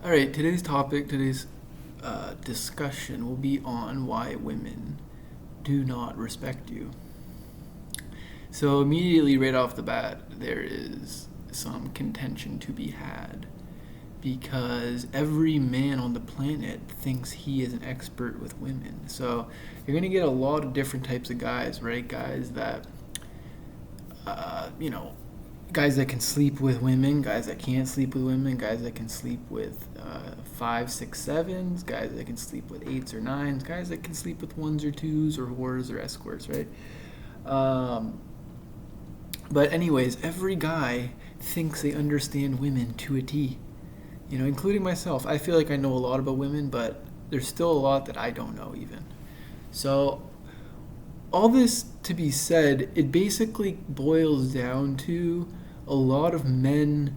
All right, today's discussion will be on why women do not respect you. So, immediately right off the bat, there is some contention to be had because every man on the planet thinks he is an expert with women. So, you're going to get a lot of different types of guys, right? Guys that, uh, you know, guys that can sleep with women, guys that can't sleep with women, guys that can sleep with five, six, sevens, guys that can sleep with eights or nines, guys that can sleep with ones or twos or whores or escorts, right? Um, but anyways, every guy thinks they understand women to a T. You know, including myself. I feel like I know a lot about women, but there's still a lot that I don't know even. So all this to be said, it basically boils down to a lot of men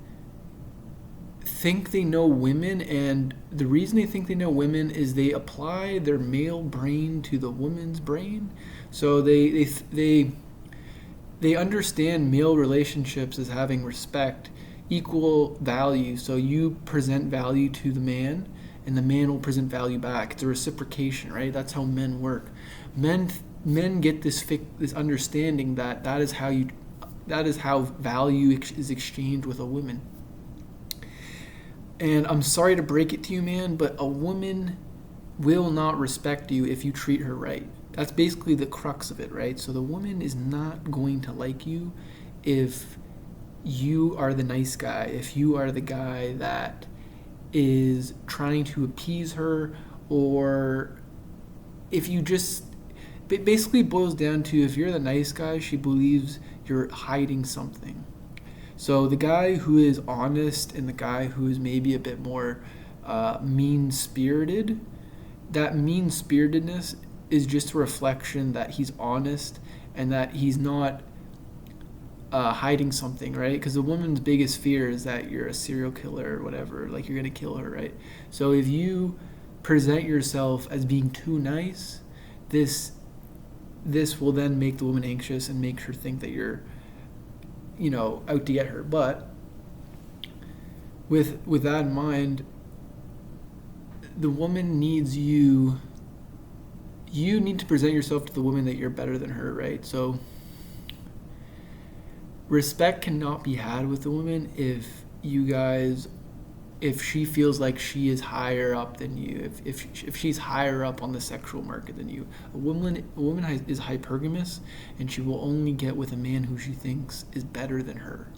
think they know women, and the reason they think they know women is they apply their male brain to the woman's brain. So they understand male relationships as having respect, equal value. So you present value to the man, and the man will present value back. It's a reciprocation, right? That's how men work. Men men get this understanding that that is how value is exchanged with a woman. And I'm sorry to break it to you, man, but a woman will not respect you if you treat her right. That's basically the crux of it, right? So the woman is not going to like you if you are the nice guy, if you are the guy that is trying to appease her, or if you just it basically boils down to if you're the nice guy, she believes you're hiding something. So the guy who is honest and the guy who is maybe a bit more mean spirited, that mean spiritedness is just a reflection that he's honest and that he's not hiding something, right? Because the woman's biggest fear is that you're a serial killer or whatever, like you're gonna kill her, right? So if you present yourself as being too nice, this this will then make the woman anxious and make her think that you're, out to get her. But with that in mind, the woman needs you. You need to present yourself to the woman that you're better than her, right? So respect cannot be had with the woman if she feels like she is higher up than you, if she's higher up on the sexual market than you. A woman is hypergamous, and she will only get with a man who she thinks is better than her,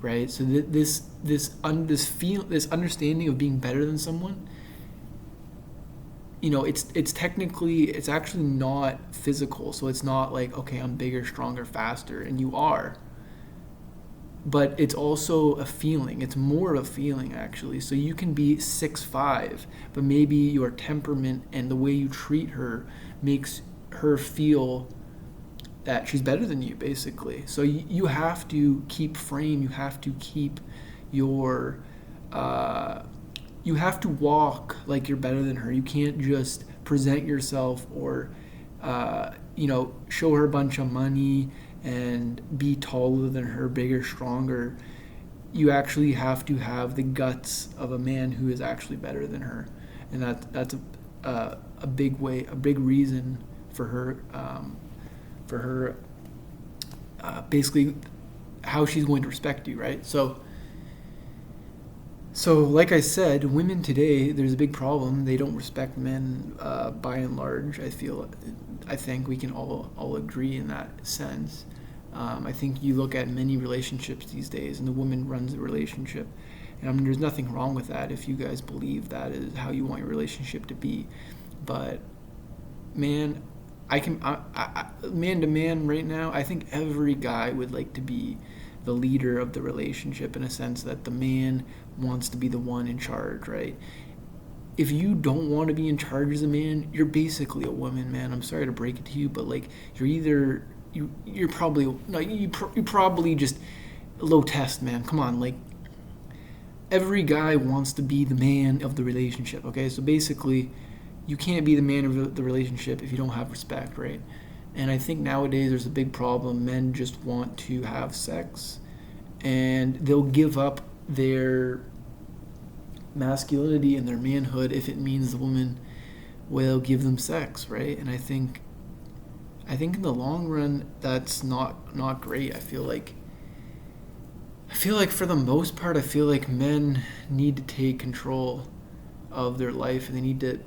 right? So this understanding of being better than someone, it's actually not physical. So it's not like, okay, I'm bigger, stronger, faster, and you are, but it's also a feeling. It's more of a feeling, actually. So you can be 6'5", but maybe your temperament and the way you treat her makes her feel that she's better than you, basically. So you have to keep frame. You have to keep your. You have to walk like you're better than her. You can't just present yourself or, show her a bunch of money and be taller than her, bigger, stronger. You actually have to have the guts of a man who is actually better than her, and that's a big reason for her basically how she's going to respect you, right? So, like I said, women today, there's a big problem. They don't respect men by and large. I think we can all agree in that sense. I think you look at many relationships these days, and the woman runs the relationship. And I mean, there's nothing wrong with that if you guys believe that is how you want your relationship to be. But man, man to man right now, I think every guy would like to be the leader of the relationship, in a sense that the man wants to be the one in charge, right? If you don't want to be in charge as a man, you're basically a woman, man. I'm sorry to break it to you, but like you're probably no, you probably just low test, man. Come on, like every guy wants to be the man of the relationship, okay? So basically, you can't be the man of the relationship if you don't have respect, right? And I think nowadays there's a big problem. Men just want to have sex, and they'll give up masculinity and their manhood if it means the woman will give them sex, right? And I think in the long run that's not great. I feel like for the most part, I feel like men need to take control of their life, and they need to.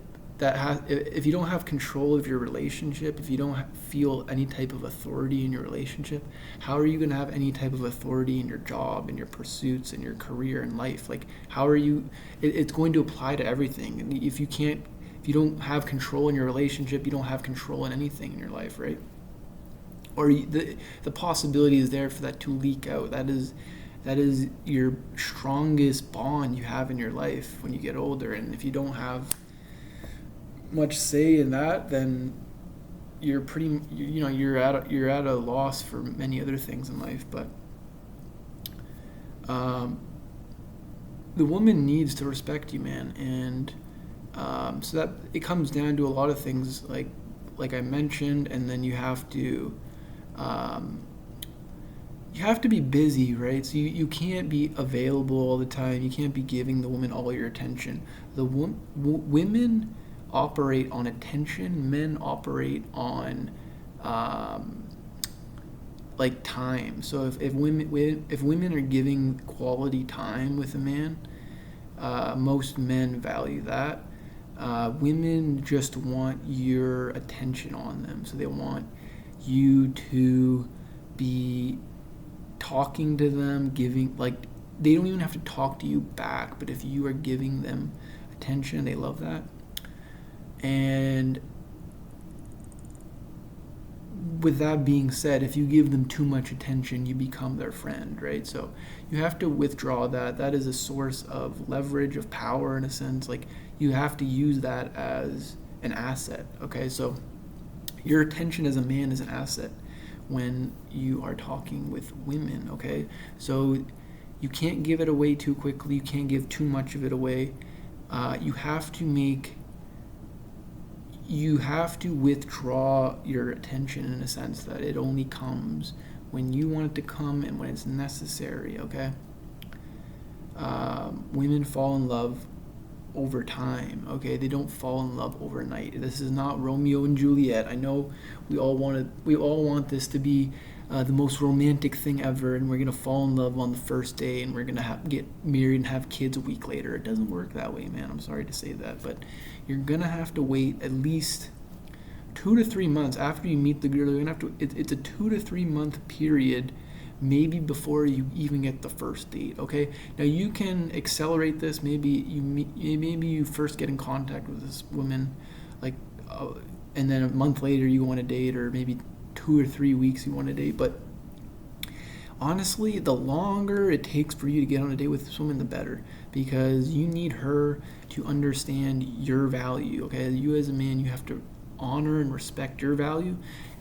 If you don't have control of your relationship, if you don't feel any type of authority in your relationship, how are you going to have any type of authority in your job, in your pursuits, in your career, in life? Like, how are you? It's going to apply to everything. And if you don't have control in your relationship, you don't have control in anything in your life, right? Or the possibility is there for that to leak out. That is your strongest bond you have in your life when you get older. And if you don't have much say in that, then you're at a loss for many other things in life. But the woman needs to respect you, man. And so that it comes down to a lot of things like I mentioned. And then you have to be busy, right? So you can't be available all the time. You can't be giving the woman all your attention. The women operate on attention. Men operate on like time. So if women are giving quality time with a man, most men value that. Women just want your attention on them. So they want you to be talking to them, giving, like, they don't even have to talk to you back, but if you are giving them attention, they love that. And with that being said, if you give them too much attention, you become their friend, right? So you have to withdraw that. That is a source of leverage, of power in a sense. Like, you have to use that as an asset, okay? So your attention as a man is an asset when you are talking with women, okay? So you can't give it away too quickly. You can't give too much of it away. You have to withdraw your attention in a sense that it only comes when you want it to come and when it's necessary, okay? Women fall in love over time, okay? They don't fall in love overnight. This is not Romeo and Juliet. I know we all want this to be the most romantic thing ever, and we're gonna fall in love on the first day, and we're gonna get married and have kids a week later. It doesn't work that way, man. I'm sorry to say that, but you're gonna have to wait at least 2 to 3 months after you meet the girl. You're gonna have to. It's a 2 to 3 month period, maybe before you even get the first date. Okay, now you can accelerate this. Maybe you first get in contact with this woman, and then a month later you go on a date, or maybe 2 or 3 weeks you want a date. But honestly, the longer it takes for you to get on a date with this woman, the better, because you need her to understand your value. Okay, you as a man, you have to honor and respect your value.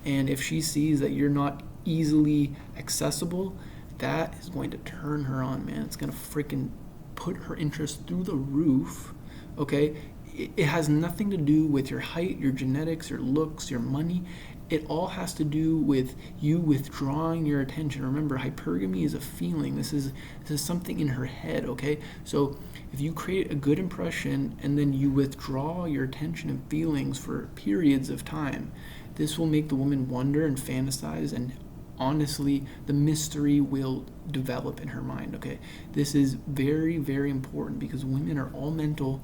And if she sees that you're not easily accessible, that is going to turn her on, man. It's going to freaking put her interest through the roof, okay? It has nothing to do with your height, your genetics, your looks, your money. It all has to do with you withdrawing your attention. Remember, hypergamy is a feeling. This is something in her head, okay? So if you create a good impression and then you withdraw your attention and feelings for periods of time, this will make the woman wonder and fantasize, and honestly, the mystery will develop in her mind, okay? This is very, very important, because women are all mental,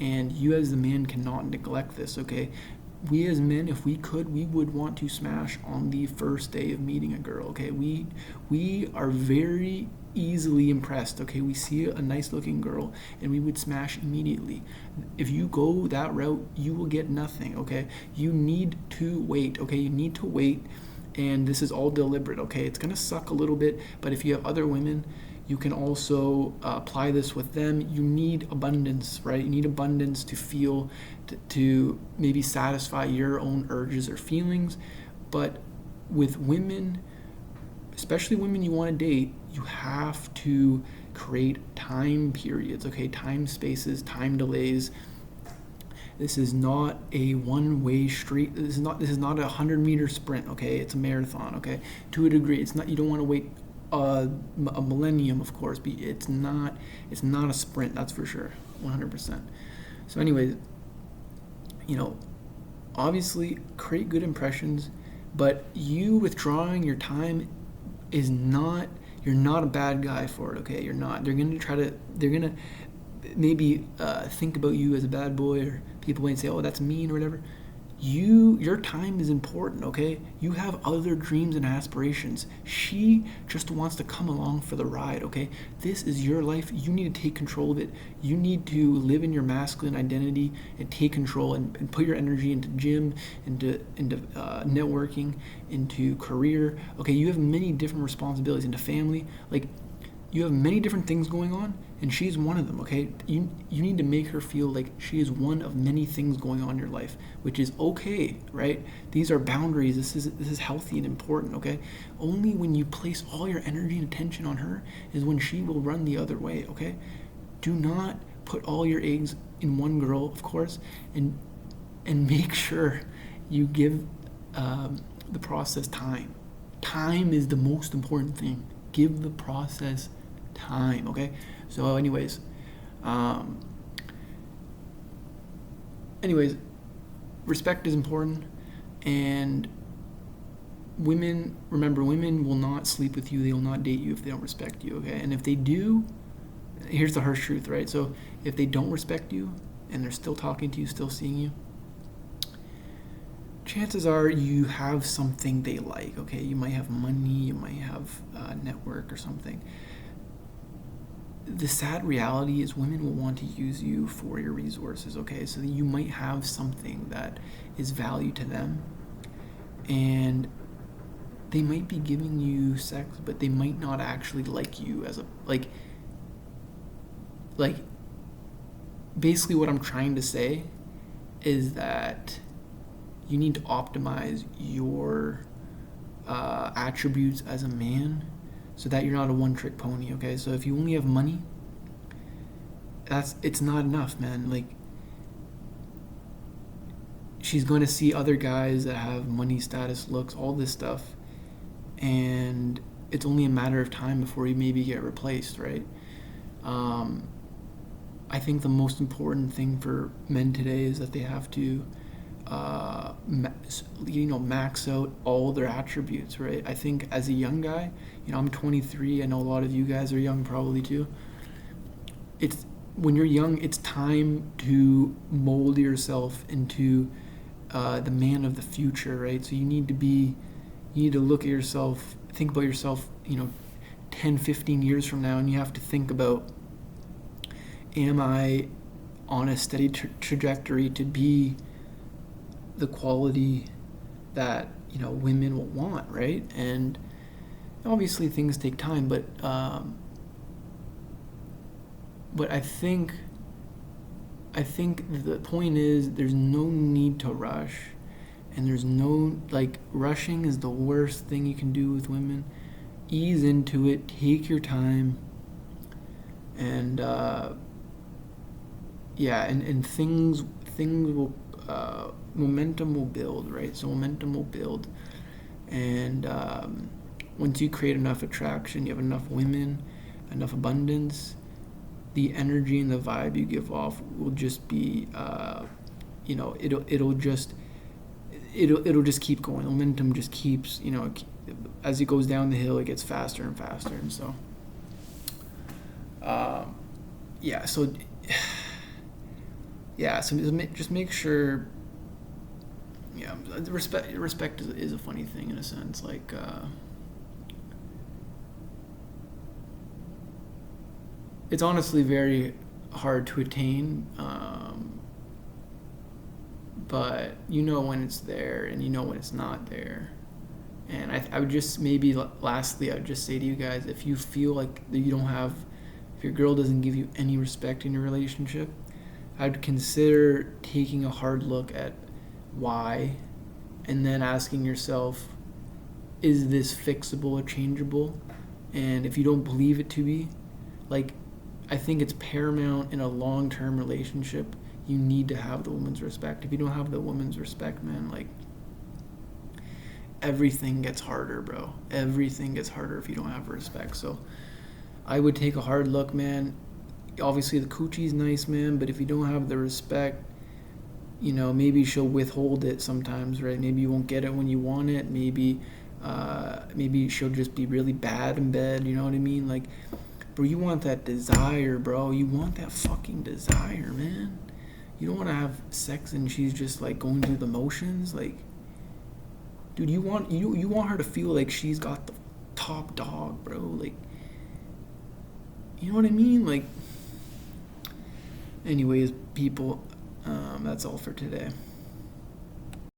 and you as the man cannot neglect this, okay? We as men, if we could, we would want to smash on the first day of meeting a girl, okay? We are very easily impressed, okay? We see a nice looking girl and we would smash immediately. If you go that route, you will get nothing, okay? You need to wait, okay? You need to wait, and this is all deliberate, okay? It's gonna suck a little bit, but if you have other women, you can also apply this with them. You need abundance, right? You need abundance to feel, to maybe satisfy your own urges or feelings. But with women, especially women you want to date, you have to create time periods, okay? Time spaces, time delays. This is not a one-way street. This is not a 100-meter sprint, okay? It's a marathon, okay? To a degree, it's not. You don't want to wait a millennium, of course, but it's not a sprint, that's for sure. 100%. So anyways, you know, obviously create good impressions, but you withdrawing your time is not, you're not a bad guy for it, okay? You're not. They're gonna maybe think about you as a bad boy, or people might say, oh, that's mean or whatever. Your time is important, okay? You have other dreams and aspirations. She just wants to come along for the ride, okay? This is your life. You need to take control of it. You need to live in your masculine identity and take control, and put your energy into gym, into networking, into career. Okay, you have many different responsibilities, into family. Like, you have many different things going on, and she's one of them, okay? You need to make her feel like she is one of many things going on in your life, which is okay, right? These are boundaries. This is healthy and important, okay? Only when you place all your energy and attention on her is when she will run the other way, okay? Do not put all your eggs in one girl, of course, and make sure you give the process time. Time is the most important thing. Give the process time, okay? So anyways, respect is important, and remember, women will not sleep with you, they will not date you if they don't respect you, okay? And if they do, here's the harsh truth, right? So if they don't respect you and they're still talking to you, still seeing you, chances are you have something they like, okay? You might have money, you might have a network or something. The sad reality is women will want to use you for your resources, okay? So you might have something that is value to them, and they might be giving you sex, but they might not actually like you as a, like basically what I'm trying to say is that you need to optimize your attributes as a man, so that you're not a one-trick pony, okay? So if you only have money, it's not enough, man. Like, she's going to see other guys that have money, status, looks, all this stuff, and it's only a matter of time before you maybe get replaced, right? I think the most important thing for men today is that they have to max out all their attributes, right? I think as a young guy, I'm 23, I know a lot of you guys are young probably too. When you're young, it's time to mold yourself into the man of the future, right? So you need to look at yourself, think about yourself, 10, 15 years from now, and you have to think about, am I on a steady trajectory to be the quality that women will want, right? And obviously things take time, but I think the point is there's no need to rush, and there's no, rushing is the worst thing you can do with women. Ease into it, take your time, and and things will momentum will build, right? So momentum will build, and once you create enough attraction, you have enough women, enough abundance, the energy and the vibe you give off will just be, it'll just keep going. Momentum just keeps, as it goes down the hill, it gets faster and faster, and so, so just make sure. Yeah, respect is a funny thing in a sense. It's honestly very hard to attain, but when it's there and when it's not there. And I would just lastly, I would just say to you guys, if you feel like if your girl doesn't give you any respect in your relationship, I'd consider taking a hard look at why, and then asking yourself, is this fixable or changeable? And if you don't believe it to be, I think it's paramount in a long-term relationship, you need to have the woman's respect. If you don't have the woman's respect, man, everything gets harder, bro. Everything gets harder if you don't have respect. So I would take a hard look, man. obviously the coochie's nice, man, but if you don't have the respect, maybe she'll withhold it sometimes, right? Maybe you won't get it when you want it. Maybe she'll just be really bad in bed. You know what I mean? Like, bro, you want that desire, bro. You want that fucking desire, man. You don't want to have sex and she's just like going through the motions. Like, dude, you want her to feel like she's got the top dog, bro. Like, you know what I mean? Like, anyways, people, that's all for today.